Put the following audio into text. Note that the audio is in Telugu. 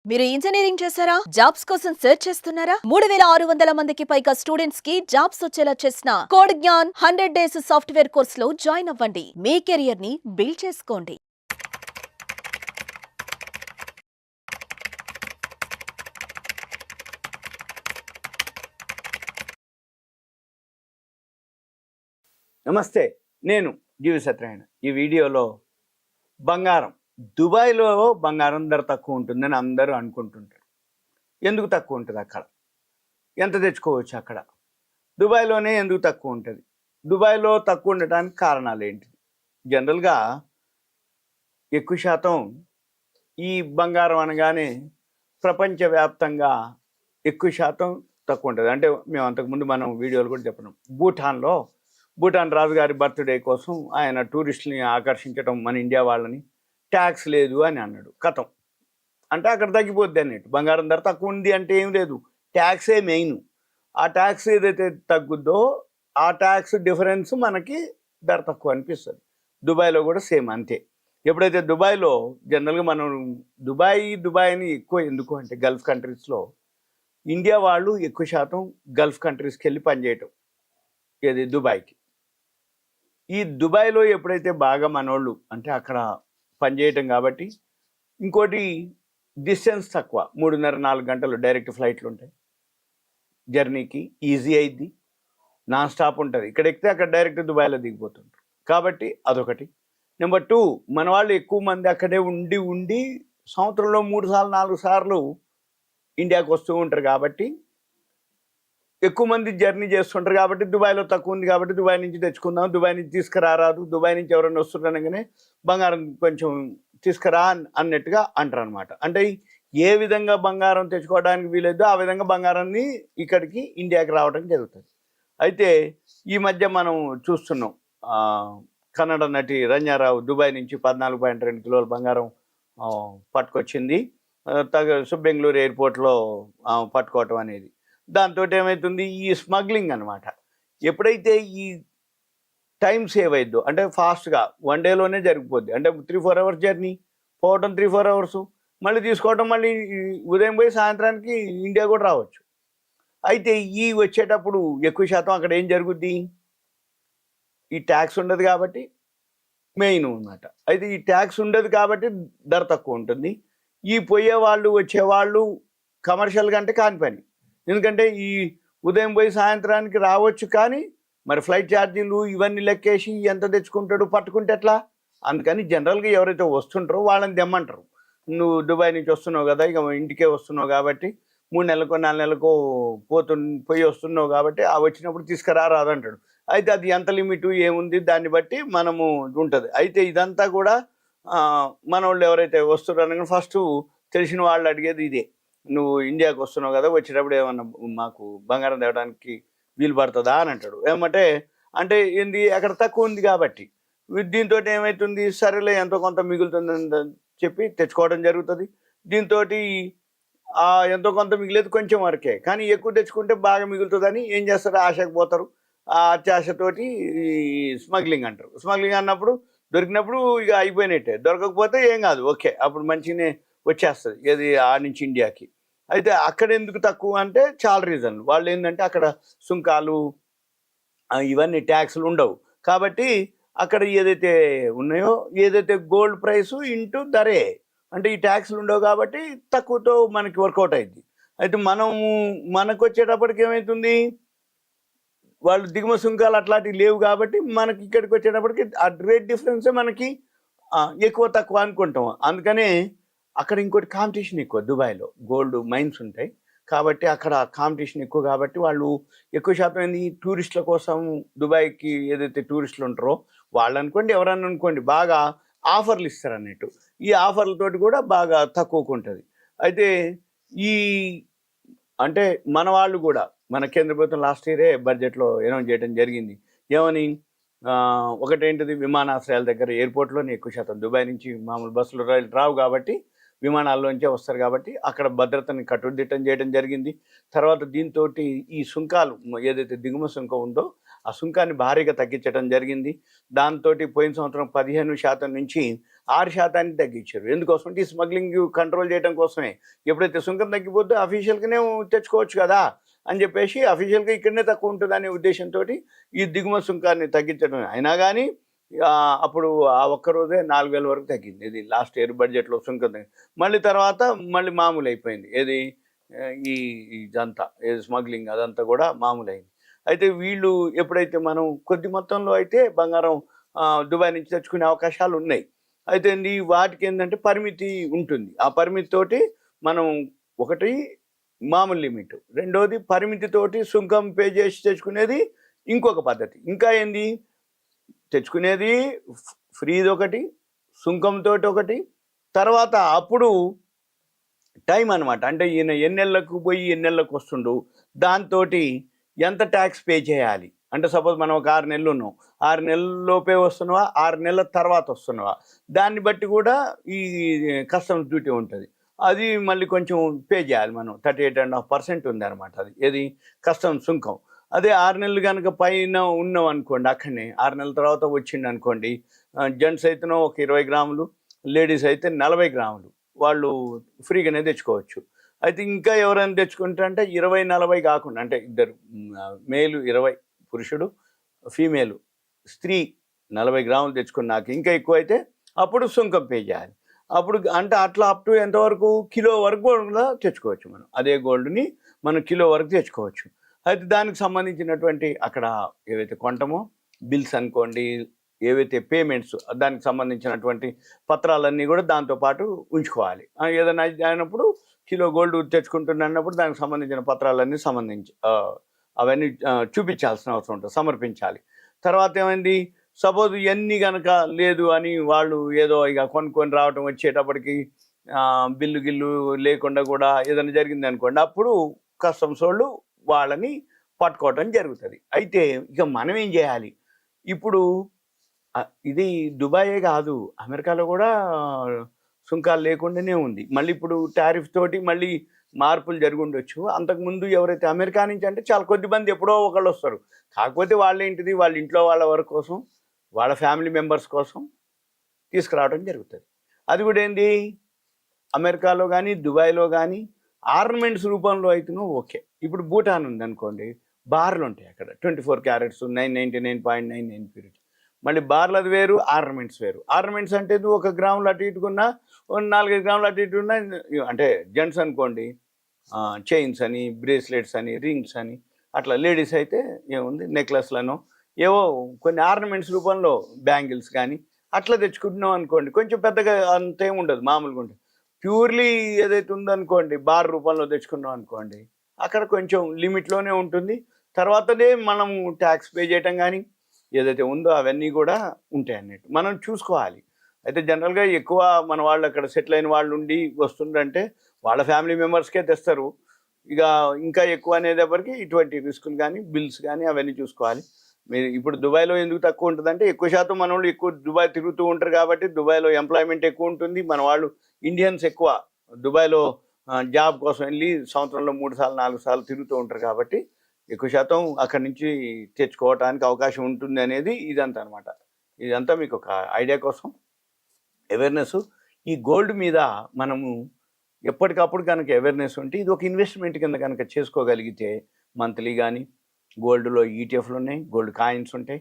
మీరు ఇంజనీరింగ్ చేశారా? జాబ్స్ కోసం సెర్చ్ చేస్తున్నారా? 3600 మందికి పైగా స్టూడెంట్స్ కి జాబ్స్ వచ్చేలా చేసిన కోడ్ జ్ఞాన్ 100 డేస్ సాఫ్ట్వేర్ కోర్సులో జాయిన్ అవ్వండి. మీ కెరియర్ ని బిల్డ్ చేసుకోండి. నమస్తే, నేను జీవి సత్యనారాయణ. ఈ వీడియోలో బంగారం, దుబాయ్లో బంగారం ధర తక్కువ ఉంటుందని అందరూ అనుకుంటుంటారు. ఎందుకు తక్కువ ఉంటుంది? అక్కడ ఎంత తెచ్చుకోవచ్చు? అక్కడ దుబాయ్లోనే ఎందుకు తక్కువ ఉంటుంది? దుబాయ్లో తక్కువ ఉండటానికి కారణాలు ఏంటి? జనరల్గా ఎక్కువ శాతం ఈ బంగారం అనగానే ప్రపంచవ్యాప్తంగా ఎక్కువ శాతం తక్కువ ఉంటుంది. అంటే మేము అంతకుముందు మనం వీడియోలు కూడా చెప్పినాం. భూటాన్ రాజుగారి బర్త్డే కోసం ఆయన టూరిస్టులని ఆకర్షించడం, మన ఇండియా వాళ్ళని, ట్యాక్స్ లేదు అని అన్నాడు. కథం అంటే అక్కడ తగ్గిపోద్ది అన్నట్టు. బంగారం ధర తక్కువ ఉంది అంటే ఏం లేదు, ట్యాక్సే మెయిన్. ఆ ట్యాక్స్ ఏదైతే తగ్గుద్దో ఆ ట్యాక్స్ డిఫరెన్స్ మనకి ధర తక్కువ అనిపిస్తుంది. దుబాయ్లో కూడా సేమ్ అంతే. ఎప్పుడైతే దుబాయ్లో జనరల్గా మనం దుబాయ్ అని ఎక్కువ ఎందుకు అంటే గల్ఫ్ కంట్రీస్లో ఇండియా వాళ్ళు ఎక్కువ శాతం గల్ఫ్ కంట్రీస్కి వెళ్ళి పనిచేయటం. ఏది దుబాయ్కి. ఈ దుబాయ్లో ఎప్పుడైతే బాగా మనోళ్ళు అంటే అక్కడ పనిచేయటం కాబట్టి, ఇంకోటి డిస్టెన్స్ తక్కువ, 3.5-4 గంటలు డైరెక్ట్ ఫ్లైట్లు ఉంటాయి. జర్నీకి ఈజీ అయింది, నాన్ స్టాప్ ఉంటుంది. ఇక్కడ ఎక్కితే అక్కడ డైరెక్ట్ దుబాయ్లో దిగిపోతుంటారు కాబట్టి అదొకటి. నెంబర్ 2, మన వాళ్ళు ఎక్కువ మంది అక్కడే ఉండి సంవత్సరంలో 3 సార్లు 4 సార్లు ఇండియాకి వస్తూ ఉంటారు కాబట్టి, ఎక్కువ మంది జర్నీ చేస్తుంటారు కాబట్టి దుబాయ్లో తక్కువ ఉంది కాబట్టి దుబాయ్ నుంచి తెచ్చుకుందాం, దుబాయ్ నుంచి తీసుకురారాదు, దుబాయ్ నుంచి ఎవరైనా వస్తుండగానే బంగారం కొంచెం తీసుకురా అన్నట్టుగా అంటారు అనమాట. అంటే ఏ విధంగా బంగారం తెచ్చుకోవడానికి వీలేదో ఆ విధంగా బంగారాన్ని ఇక్కడికి ఇండియాకి రావడం జరుగుతుంది. అయితే ఈ మధ్య మనం చూస్తున్నాం, కన్నడ నటి రంజారావు దుబాయ్ నుంచి 14.2 కిలోల బంగారం పట్టుకొచ్చింది. బెంగళూరు ఎయిర్పోర్ట్లో పట్టుకోవటం అనేది. దాంతో ఏమవుతుంది, ఈ స్మగ్లింగ్ అనమాట. ఎప్పుడైతే ఈ టైం సేవ్ అయిద్దో అంటే ఫాస్ట్గా 1 డేలోనే జరిగిపోద్ది. అంటే 3-4 అవర్స్ జర్నీ, పోవటం 3-4 అవర్స్, మళ్ళీ తీసుకోవటం, మళ్ళీ ఉదయం పోయి సాయంత్రానికి ఇండియా కూడా రావచ్చు. అయితే ఈ వచ్చేటప్పుడు ఎక్కువ శాతం అక్కడ ఏం జరుగుద్ది, ఈ ట్యాక్స్ ఉండదు కాబట్టి మెయిన్ అనమాట. అయితే ఈ ట్యాక్స్ ఉండదు కాబట్టి ధర తక్కువ ఉంటుంది. ఈ పోయేవాళ్ళు వచ్చేవాళ్ళు కమర్షియల్గా అంటే కాని పని. ఎందుకంటే ఈ ఉదయం పోయి సాయంత్రానికి రావచ్చు, కానీ మరి ఫ్లైట్ ఛార్జీలు ఇవన్నీ లెక్కేసి ఎంత తెచ్చుకుంటాడు, పట్టుకుంటే ఎట్లా? అందుకని జనరల్గా ఎవరైతే వస్తుంటారో వాళ్ళని తెమ్మంటారు. నువ్వు దుబాయ్ నుంచి వస్తున్నావు కదా, ఇక ఇంటికే వస్తున్నావు కాబట్టి 3 నెలలకో 4 నెలలకో పోయి వస్తున్నావు కాబట్టి ఆ వచ్చినప్పుడు తీసుకురారాదంటాడు. అయితే అది ఎంత లిమిట్ ఏముంది దాన్ని బట్టి మనము ఉంటుంది. అయితే ఇదంతా కూడా మన వాళ్ళు ఎవరైతే వస్తున్నారో ఫస్ట్ తెలిసిన వాళ్ళు అడిగేది ఇదే, నువ్వు ఇండియాకి వస్తున్నావు కదా, వచ్చేటప్పుడు ఏమన్నా మాకు బంగారం తేవడానికి వీలు పడుతుందా అని అంటాడు. ఏమంటే అంటే ఏంది, అక్కడ తక్కువ ఉంది కాబట్టి. దీంతో ఏమవుతుంది, సరేలే ఎంతో కొంత మిగులుతుందని చెప్పి తెచ్చుకోవడం జరుగుతుంది. దీంతో ఎంతో కొంత మిగిలేదు కొంచెం వరకే, కానీ ఎక్కువ తెచ్చుకుంటే బాగా మిగులుతుందని ఏం చేస్తారు, ఆశకు పోతారు. ఆ అత్యాశతోటి ఈ స్మగ్లింగ్ అంటారు. స్మగ్లింగ్ అన్నప్పుడు దొరికినప్పుడు ఇక అయిపోయినట్టే, దొరకకపోతే ఏం కాదు, ఓకే, అప్పుడు మంచిగానే వచ్చేస్తుంది ఏది ఆ నుంచి ఇండియాకి. అయితే అక్కడ ఎందుకు తక్కువ అంటే చాలా రీజన్లు. వాళ్ళు ఏంటంటే అక్కడ సుంకాలు ఇవన్నీ ట్యాక్స్లు ఉండవు కాబట్టి అక్కడ ఏదైతే ఉన్నాయో, ఏదైతే గోల్డ్ ప్రైసు ఇంటూ ధరే, అంటే ఈ ట్యాక్స్లు ఉండవు కాబట్టి తక్కువతో మనకి వర్కౌట్ అయింది. అయితే మనకు వచ్చేటప్పటికి ఏమవుతుంది, వాళ్ళు దిగుమ సుంకాలు అట్లాంటివి లేవు కాబట్టి మనకి ఇక్కడికి వచ్చేటప్పటికి ఆ రేట్ డిఫరెన్సే మనకి ఎక్కువ తక్కువ అనుకుంటాం. అందుకనే అక్కడ ఇంకోటి కాంపిటీషన్ ఎక్కువ. దుబాయ్లో గోల్డ్ మైన్స్ ఉంటాయి కాబట్టి అక్కడ కాంపిటీషన్ ఎక్కువ కాబట్టి వాళ్ళు ఎక్కువ శాతం ఏంది, టూరిస్టుల కోసం దుబాయ్కి ఏదైతే టూరిస్టులు ఉంటారో వాళ్ళు అనుకోండి, ఎవరన్నా అనుకోండి, బాగా ఆఫర్లు ఇస్తారు అన్నట్టు. ఈ ఆఫర్లతోటి కూడా బాగా తక్కువకు ఉంటుంది. అయితే ఈ అంటే మన వాళ్ళు కూడా, మన కేంద్ర ప్రభుత్వం లాస్ట్ ఇయరే బడ్జెట్లో అనౌన్స్ చేయడం జరిగింది. ఏమని, ఒకటేంటిది, విమానాశ్రయాల దగ్గర ఎయిర్పోర్ట్లోనే ఎక్కువ శాతం దుబాయ్ నుంచి మామూలు బస్సులు రావు కాబట్టి విమానాల్లోంచే వస్తారు కాబట్టి అక్కడ భద్రతని కట్టుదిట్టం చేయడం జరిగింది. తర్వాత దీంతో ఈ సుంకాలు ఏదైతే దిగుమ సుంకం ఉందో ఆ సుంకాన్ని భారీగా తగ్గించడం జరిగింది. దాంతో పోయిన సంవత్సరం 15% నుంచి 6% తగ్గించారు. ఎందుకోసం అంటే ఈ స్మగ్లింగ్ కంట్రోల్ చేయడం కోసమే. ఎప్పుడైతే సుంకం తగ్గిపోద్దో అఫీషియల్గానే తెచ్చుకోవచ్చు కదా అని చెప్పేసి అఫీషియల్గా ఇక్కడనే తక్కువ ఉంటుందనే ఉద్దేశంతో ఈ దిగుమతి సుంకాన్ని తగ్గించడం. అయినా కానీ అప్పుడు ఆ ఒక్కరోజే 4,000 వరకు తగ్గింది. ఇది లాస్ట్ ఇయర్ బడ్జెట్లో సుంకం మళ్ళీ తర్వాత మళ్ళీ మామూలు అయిపోయింది. ఏది ఈ ఇదంతా ఏది స్మగ్లింగ్ అదంతా కూడా మామూలైంది. అయితే వీళ్ళు ఎప్పుడైతే మనం కొద్ది మొత్తంలో అయితే బంగారం దుబాయ్ నుంచి తెచ్చుకునే అవకాశాలు ఉన్నాయి. అయితే వాటికి ఏంటంటే పరిమితి ఉంటుంది. ఆ పరిమితితోటి మనం ఒకటి మామూలు లిమిట్, రెండోది పరిమితితోటి సుంకం పే చేసి తెచ్చుకునేది ఇంకొక పద్ధతి. ఇంకా ఏంది తెచ్చుకునేది ఫ్రీది ఒకటి, సుంకంతో ఒకటి, తర్వాత అప్పుడు టైం అనమాట. అంటే ఈయన ఎన్నెళ్ళకు పోయి ఎన్నెళ్ళకు వస్తుండు, దాంతో ఎంత ట్యాక్స్ పే చేయాలి. అంటే సపోజ్ మనం ఒక 6 నెలలు ఉన్నాం, 6 నెలల్లోపే వస్తున్నావా 6 నెలల తర్వాత వస్తున్నావా, దాన్ని బట్టి కూడా ఈ కస్టమ్స్ డ్యూటీ ఉంటుంది. అది మళ్ళీ కొంచెం పే చేయాలి మనం. 38.5% ఉంది అనమాట. అది ఏది కస్టమ్స్ సుంకం. అదే 6 నెలలు కనుక పైన ఉన్నాం అనుకోండి, అక్కడనే 6 నెలల తర్వాత వచ్చింది అనుకోండి, జెంట్స్ అయితేనో ఒక 20 గ్రాములు, లేడీస్ అయితే 40 గ్రాములు వాళ్ళు ఫ్రీగానే తెచ్చుకోవచ్చు. అయితే ఇంకా ఎవరైనా తెచ్చుకుంటారంటే 20-40 కాకుండా, అంటే ఇద్దరు మేలు 20, పురుషుడు ఫీమేలు స్త్రీ 40 గ్రాములు తెచ్చుకున్నాక ఇంకా ఎక్కువ అయితే అప్పుడు సుంకం పే చేయాలి. అప్పుడు అంటే అట్లా అప్ టు ఎంతవరకు కిలో వరకు కూడా తెచ్చుకోవచ్చు మనం. అదే గోల్డ్ని మనం కిలో వరకు తెచ్చుకోవచ్చు. అయితే దానికి సంబంధించినటువంటి అక్కడ ఏవైతే కొంటామో బిల్స్ అనుకోండి, ఏవైతే పేమెంట్స్ దానికి సంబంధించినటువంటి పత్రాలన్నీ కూడా దాంతోపాటు ఉంచుకోవాలి. ఏదైనా అయినప్పుడు కిలో గోల్డ్ తెచ్చుకుంటున్నప్పుడు దానికి సంబంధించిన పత్రాలన్నీ అవన్నీ చూపించాల్సిన అవసరం ఉంటుంది, సమర్పించాలి. తర్వాత ఏమైంది, సపోజ్ ఇవన్నీ కనుక లేదు అని వాళ్ళు ఏదో ఇక కొనుక్కొని రావటం వచ్చేటప్పటికి బిల్లు గిల్లు లేకుండా కూడా ఏదైనా జరిగింది అనుకోండి, అప్పుడు కస్టమ్స్ వాళ్ళు వాళ్ళని పట్టుకోవటం జరుగుతుంది. అయితే ఇక మనం ఏం చేయాలి ఇప్పుడు, ఇది దుబాయే కాదు అమెరికాలో కూడా సుంకాలు లేకుండానే ఉంది. మళ్ళీ ఇప్పుడు టారిఫ్ తోటి మళ్ళీ మార్పులు జరిగి ఉండొచ్చు. అంతకుముందు ఎవరైతే అమెరికా నుంచి అంటే చాలా కొద్దిమంది ఎప్పుడో ఒకళ్ళు వస్తారు. కాకపోతే వాళ్ళు ఏంటిది వాళ్ళ ఇంట్లో వాళ్ళ వర్క్ కోసం, వాళ్ళ ఫ్యామిలీ మెంబర్స్ కోసం తీసుకురావడం జరుగుతుంది. అది కూడా ఏంది అమెరికాలో కానీ దుబాయ్లో కానీ ఆర్నమెంట్స్ రూపంలో అయితేనో ఓకే. ఇప్పుడు భూటాన్ ఉంది అనుకోండి, బార్లు ఉంటాయి అక్కడ 24 క్యారెట్స్ 999.99 ప్యూరిటీ. మళ్ళీ బార్లు అది వేరు, ఆర్నమెంట్స్ వేరు. ఆర్నమెంట్స్ అంటే 1 గ్రాములు అటు ఇటుకున్నా 4-5 గ్రాములు అటు ఇటు ఉన్నా, అంటే జెంట్స్ అనుకోండి చైన్స్ అని, బ్రేస్లెట్స్ అని, రింగ్స్ అని, అట్లా లేడీస్ అయితే ఏముంది నెక్లెస్లను ఏవో కొన్ని ఆర్నమెంట్స్ రూపంలో బ్యాంగిల్స్ కానీ అట్లా తెచ్చుకుంటున్నాం అనుకోండి, కొంచెం పెద్దగా అంతేం ఉండదు, మామూలుగా ఉంటుంది. ప్యూర్లీ ఏదైతే ఉందనుకోండి బార్ రూపంలో తెచ్చుకున్నాం అనుకోండి, అక్కడ కొంచెం లిమిట్లోనే ఉంటుంది. తర్వాతనే మనం ట్యాక్స్ పే చేయటం కానీ ఏదైతే ఉందో అవన్నీ కూడా ఉంటాయి అన్నట్టు మనం చూసుకోవాలి. అయితే జనరల్గా ఎక్కువ మన వాళ్ళు అక్కడ సెటిల్ అయిన వాళ్ళు ఉండి వస్తుందంటే వాళ్ళ ఫ్యామిలీ మెంబర్స్కే తెస్తారు. ఇక ఇంకా ఎక్కువ అనేటప్పటికి ఇటువంటి రిస్కులు కానీ బిల్స్ కానీ అవన్నీ చూసుకోవాలి. మీరు ఇప్పుడు దుబాయ్లో ఎందుకు తక్కువ ఉంటుందంటే ఎక్కువ శాతం మన వాళ్ళు ఎక్కువ దుబాయ్ తిరుగుతూ ఉంటారు కాబట్టి దుబాయ్లో ఎంప్లాయ్మెంట్ ఎక్కువ ఉంటుంది. మన వాళ్ళు ఇండియన్స్ ఎక్కువ దుబాయ్లో జాబ్ కోసం వెళ్ళి సంవత్సరంలో 3 సార్లు 4 సార్లు తిరుగుతూ ఉంటారు కాబట్టి ఎక్కువ శాతం అక్కడి నుంచి తెచ్చుకోవడానికి అవకాశం ఉంటుంది అనేది ఇదంతా అనమాట. ఇదంతా మీకు ఒక ఐడియా కోసం అవేర్నెస్. ఈ గోల్డ్ మీద మనము ఎప్పటికప్పుడు కనుక అవేర్నెస్ ఉంటే ఇది ఒక ఇన్వెస్ట్మెంట్ కింద కనుక చేసుకోగలిగితే మంత్లీ కానీ గోల్డ్లో ఈటీఎఫ్లు ఉన్నాయి, గోల్డ్ కాయిన్స్ ఉంటాయి,